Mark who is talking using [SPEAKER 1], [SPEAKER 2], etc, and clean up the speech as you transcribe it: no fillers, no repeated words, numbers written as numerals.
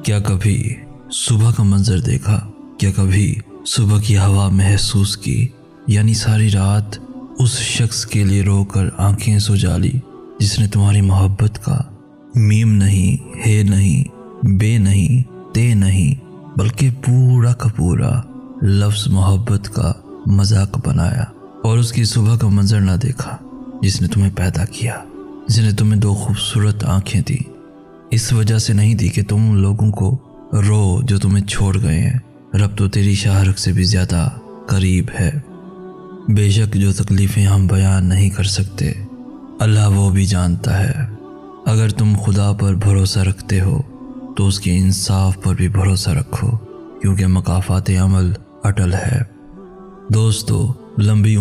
[SPEAKER 1] क्या कभी सुबह का मंजर देखा? क्या कभी सुबह की हवा महसूस की? यानी सारी रात उस शख्स के लिए रोकर आंखें सुजाली जिसने तुम्हारी मोहब्बत का मीम नहीं, हे नहीं, बे नहीं, ते नहीं, बल्कि पूरा का पूरा लफ्ज मोहब्बत का मजाक बनाया। और उसकी सुबह का मंजर ना देखा जिसने तुम्हें पैदा किया, जिसने तुम्हें दो खूबसूरत आंखें दी। इस वजह से नहीं दी कि तुम लोगों को रो जो तुम्हें छोड़ गए हैं। रब तो तेरी शाहरग से भी ज्यादा करीब है। बेशक जो तकलीफें हम बयान नहीं कर सकते, अल्लाह वो भी जानता है। अगर तुम खुदा पर भरोसा रखते हो तो उसके इंसाफ पर भी भरोसा रखो, क्योंकि मकाफात अमल अटल है। दोस्तों, लंबी